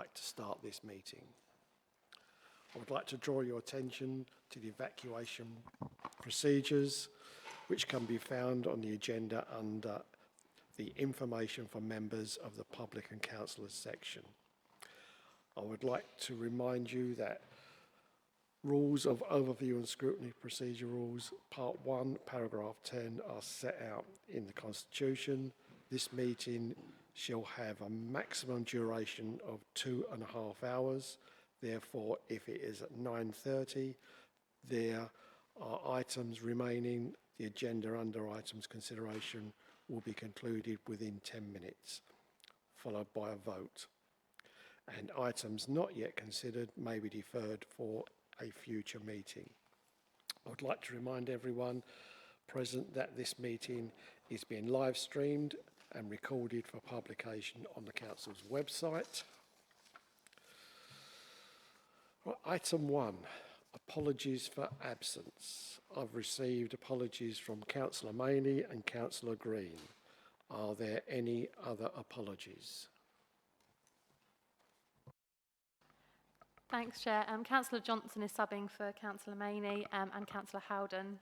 like to start this meeting. I would like to draw your attention to the evacuation procedures, which can be found on the agenda under the information for members of the public and councillors section. I would like to remind you that Rules of Overview and Scrutiny Procedure Rules, Part 1, Paragraph 10, are set out in the Constitution. This meeting shall have a maximum duration of 2.5 hours. Therefore, if it is at 9:30, there are items remaining. The agenda under items consideration will be concluded within 10 minutes, followed by a vote. And items not yet considered may be deferred for a future meeting. I would like to remind everyone present that this meeting is being live streamed and recorded for publication on the Council's website. Right, item 1, apologies for absence. I've received apologies from Councillor Maney and Councillor Green. Are there any other apologies? Thanks, Chair. Councillor Johnson is subbing for Councillor Maney and Councillor Howden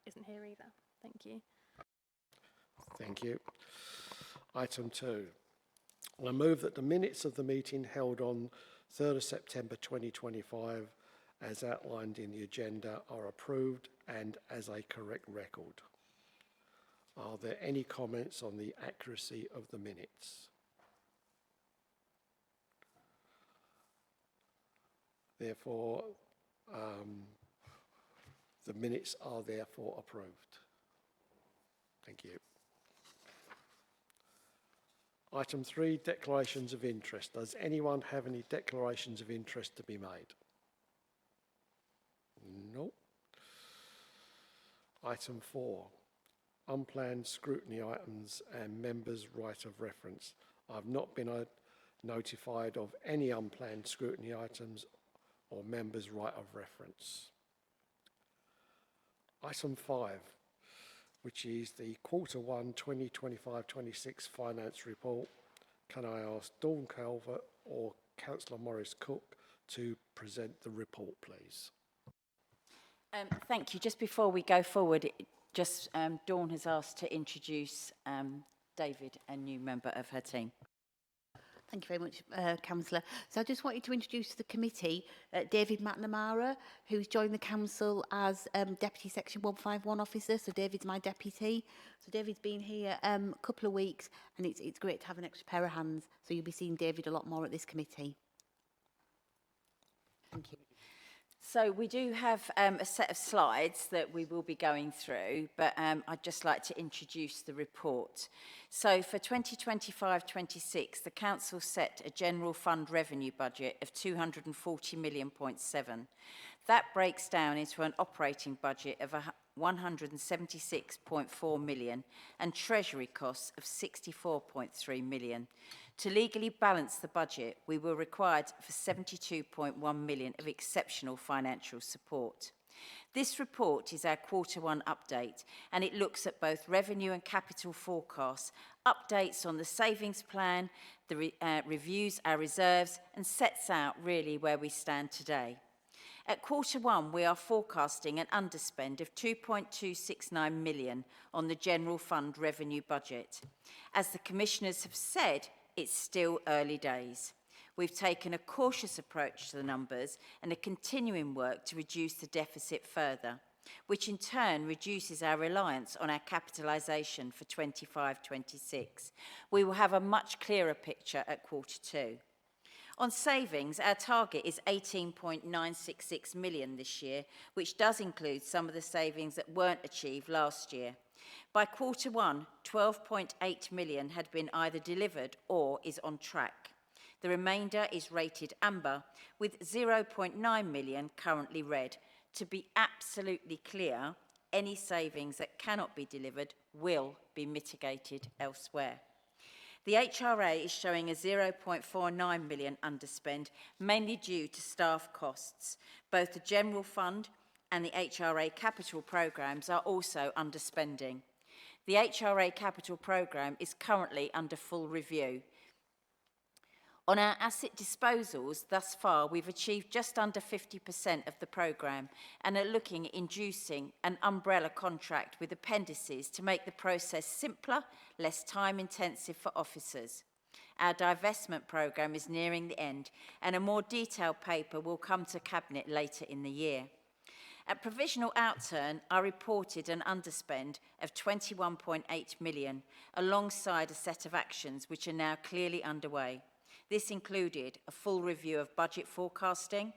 isn't here either. Thank you. Thank you. Item 2. I move that the minutes of the meeting held on 3rd of September 2025, as outlined in the agenda, are approved and as a correct record. Are there any comments on the accuracy of the minutes? Therefore, the minutes are therefore approved. Thank you. Item 3, declarations of interest. Does anyone have any declarations of interest to be made? No. Item 4, unplanned scrutiny items and members' right of reference. I've not been notified of any unplanned scrutiny items or members' right of reference. Item 5, which is the Q1 2025-26 finance report. Can I ask Dawn Calvert or Councillor Maurice Cook to present the report, please? Thank you. Just before we go forward, Dawn has asked to introduce David, a new member of her team. Thank you very much, Councillor. So I just wanted to introduce to the committee David McNamara, who's joined the council as Deputy Section 151 officer. So David's my deputy. So David's been here a couple of weeks, and it's great to have an extra pair of hands. So you'll be seeing David a lot more at this committee. Thank you. So we do have a set of slides that we will be going through, but I'd just like to introduce the report. So for 2025-26, the Council set a general fund revenue budget of 240.7 million. That breaks down into an operating budget of 176.4 million and treasury costs of 64.3 million. To legally balance the budget, we were required for 72.1 million of exceptional financial support. This report is our Q1 update, and it looks at both revenue and capital forecasts, updates on the savings plan, reviews our reserves, and sets out really where we stand today. At Q1, we are forecasting an underspend of 2.269 million on the general fund revenue budget. As the Commissioners have said, it's still early days. We've taken a cautious approach to the numbers and are continuing work to reduce the deficit further, which in turn reduces our reliance on our capitalisation for 25-26. We will have a much clearer picture at Q2. On savings, our target is 18.966 million this year, which does include some of the savings that weren't achieved last year. By Q1, 12.8 million had been either delivered or is on track. The remainder is rated amber, with 0.9 million currently red. To be absolutely clear, any savings that cannot be delivered will be mitigated elsewhere. The HRA is showing a 0.49 million underspend, mainly due to staff costs. Both the General Fund and the HRA capital programmes are also underspending. The HRA capital programme is currently under full review. On our asset disposals, thus far, we've achieved just under 50% of the programme and are looking at inducing an umbrella contract with appendices to make the process simpler, less time-intensive for officers. Our divestment programme is nearing the end, and a more detailed paper will come to Cabinet later in the year. At provisional outturn, I reported an underspend of 21.8 million, alongside a set of actions which are now clearly underway. This included a full review of budget forecasting,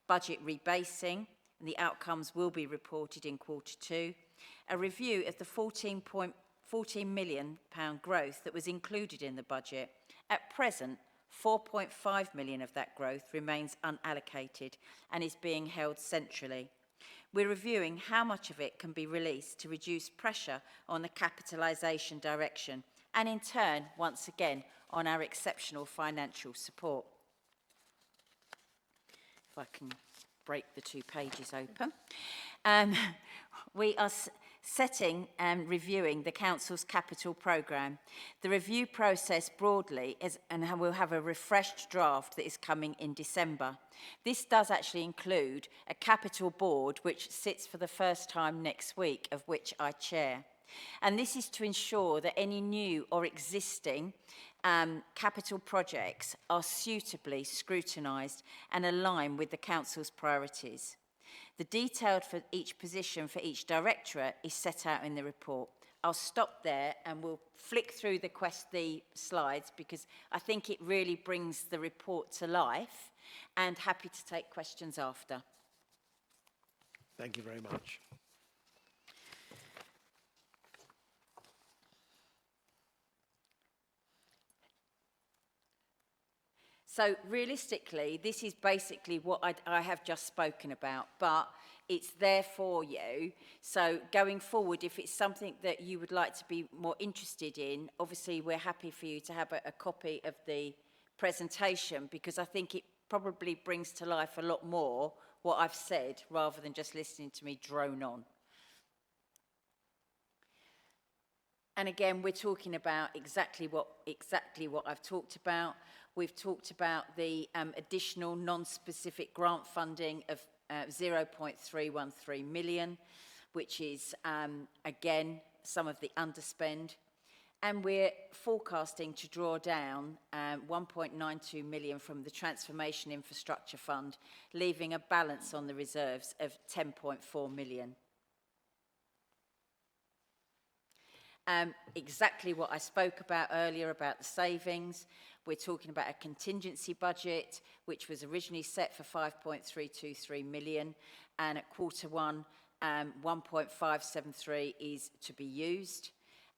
budget rebasing, and the outcomes will be reported in Q2, a review of the £14 million growth that was included in the budget. At present, 4.5 million of that growth remains unallocated and is being held centrally. We're reviewing how much of it can be released to reduce pressure on the capitalisation direction and in turn, once again, on our exceptional financial support. If I can break the 2 pages open. We are setting and reviewing the Council's capital programme. The review process broadly is, and we'll have a refreshed draft that is coming in December. This does actually include a capital board which sits for the first time next week, of which I chair. And this is to ensure that any new or existing capital projects are suitably scrutinised and align with the Council's priorities. The detail for each position for each directorate is set out in the report. I'll stop there and we'll flick through the slides because I think it really brings the report to life, and happy to take questions after. Thank you very much. So realistically, this is basically what I have just spoken about, but it's there for you. So going forward, if it's something that you would like to be more interested in, obviously we're happy for you to have a copy of the presentation, because I think it probably brings to life a lot more what I've said rather than just listening to me drone on. And again, we're talking about exactly what I've talked about. We've talked about the additional non-specific grant funding of 0.313 million, which is, again, some of the underspend. And we're forecasting to draw down 1.92 million from the Transformation Infrastructure Fund, leaving a balance on the reserves of 10.4 million. Exactly what I spoke about earlier about the savings. We're talking about a contingency budget, which was originally set for 5.323 million, and at Q1, 1.573 is to be used.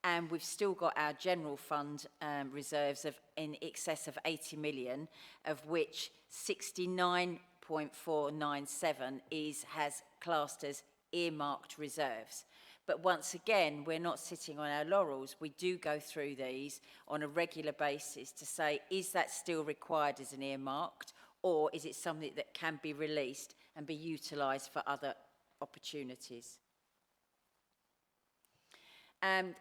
And we've still got our general fund reserves of in excess of 80 million, of which 69.497 has classed as earmarked reserves. But once again, we're not sitting on our laurels. We do go through these on a regular basis to say, is that still required as an earmarked, or is it something that can be released and be utilised for other opportunities?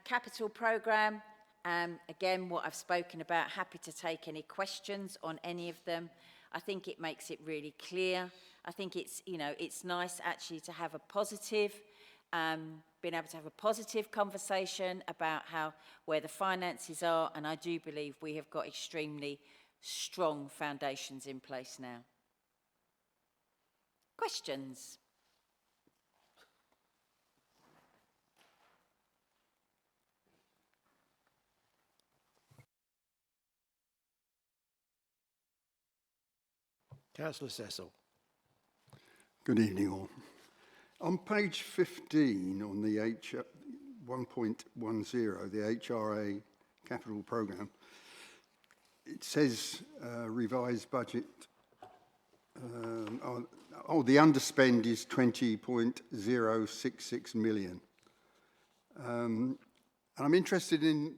Capital programme, again, what I've spoken about, happy to take any questions on any of them. I think it makes it really clear. I think it's, it's nice actually to have a positive, being able to have a positive conversation about where the finances are, and I do believe we have got extremely strong foundations in place now. Questions? Councillor Cecil. Good evening all. On page 15 on the 1.10, the HRA capital programme, it says revised budget. The underspend is 20.066 million. And I'm interested in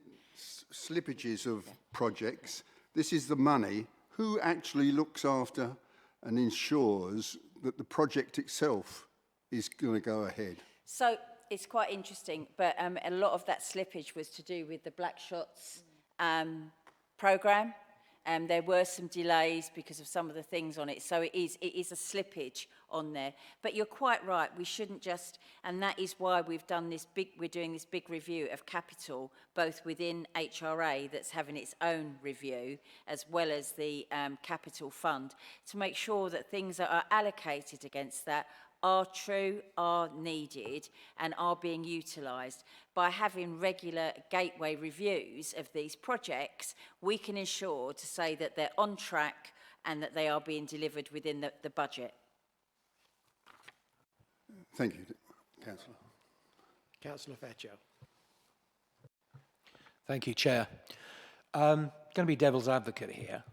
slippages of projects. This is the money. Who actually looks after and ensures that the project itself is going to go ahead? So it's quite interesting, but a lot of that slippage was to do with the Black Shots programme. There were some delays because of some of the things on it, so it is a slippage on there. But you're quite right, we shouldn't just, and that is why we're doing this big review of capital, both within HRA that's having its own review, as well as the capital fund, to make sure that things that are allocated against that are true, are needed, and are being utilised. By having regular gateway reviews of these projects, we can ensure to say that they're on track and that they are being delivered within the budget. Thank you, Councillor. Councillor Fetcher. Thank you, Chair. Going to be devil's advocate here.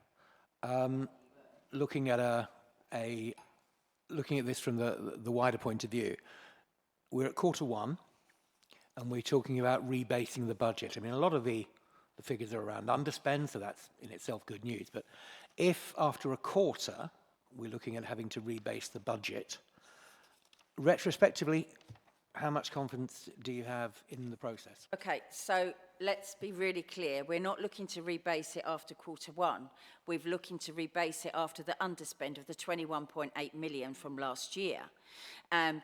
Looking at looking at this from the wider point of view, we're at Q1, and we're talking about rebasing the budget. I mean, a lot of the figures are around underspend, so that's in itself good news. But if after a quarter we're looking at having to rebase the budget, retrospectively, how much confidence do you have in the process? Okay, so let's be really clear. We're not looking to rebase it after Q1. We're looking to rebase it after the underspend of the 21.8 million from last year.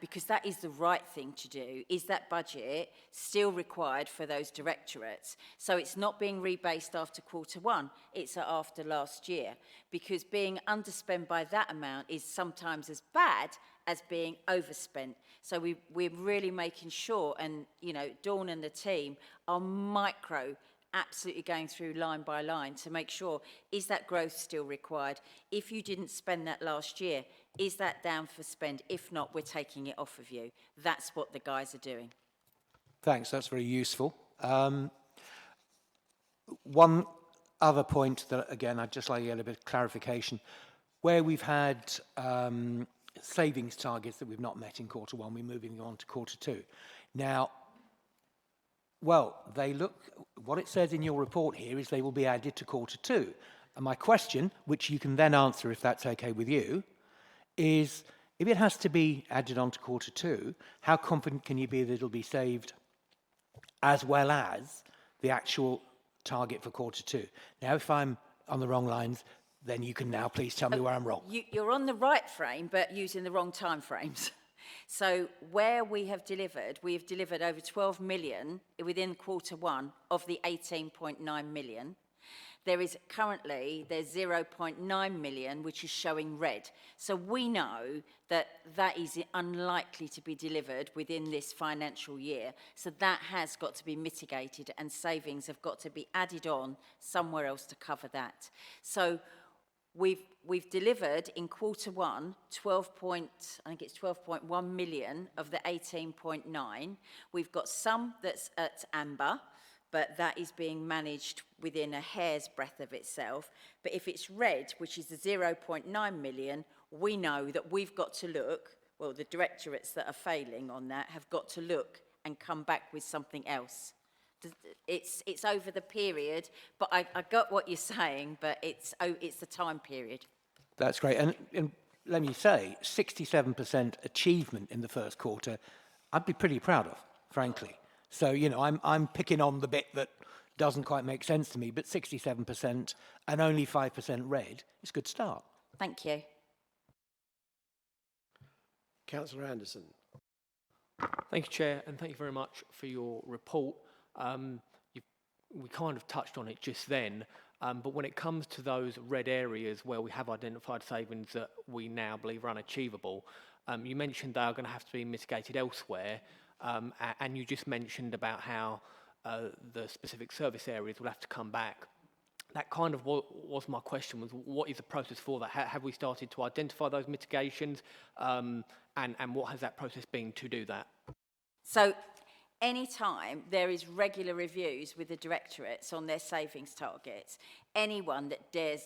Because that is the right thing to do. Is that budget still required for those directorates? So it's not being rebased after Q1, it's after last year. Because being underspent by that amount is sometimes as bad as being overspent. So we're really making sure, and you know, Dawn and the team are absolutely going through line by line to make sure, is that growth still required? If you didn't spend that last year, is that down for spend? If not, we're taking it off of you. That's what the guys are doing. Thanks, that's very useful. One other point that, again, I'd just like to get a bit of clarification. Where we've had savings targets that we've not met in Q1, we're moving on to Q2. Now, well, what it says in your report here is they will be added to Q2. And my question, which you can then answer if that's okay with you, is if it has to be added on to Q2, how confident can you be that it'll be saved as well as the actual target for Q2? Now, if I'm on the wrong lines, then you can now please tell me where I'm wrong. You're on the right frame, but using the wrong time frames. So where we have delivered over 12 million within Q1 of the 18.9 million. There's 0.9 million, which is showing red. So we know that that is unlikely to be delivered within this financial year. So that has got to be mitigated, and savings have got to be added on somewhere else to cover that. So we've delivered in Q1 12.1 million of the 18.9. We've got some that's at amber, but that is being managed within a hair's breadth of itself. But if it's red, which is the 0.9 million, we know that we've got to look, well, the directorates that are failing on that have got to look and come back with something else. It's over the period, but I got what you're saying, but it's the time period. That's great. And let me say, 67% achievement in the first quarter, I'd be pretty proud of, frankly. So, you know, I'm picking on the bit that doesn't quite make sense to me, but 67% and only 5% red is a good start. Thank you. Councillor Anderson. Thank you, Chair, and thank you very much for your report. We kind of touched on it just then, but when it comes to those red areas where we have identified savings that we now believe are unachievable, you mentioned they are going to have to be mitigated elsewhere, and you just mentioned about how the specific service areas will have to come back. That kind of was my question, was what is the process for that? Have we started to identify those mitigations, and what has that process been to do that? So anytime there is regular reviews with the directorates on their savings targets, anyone that dares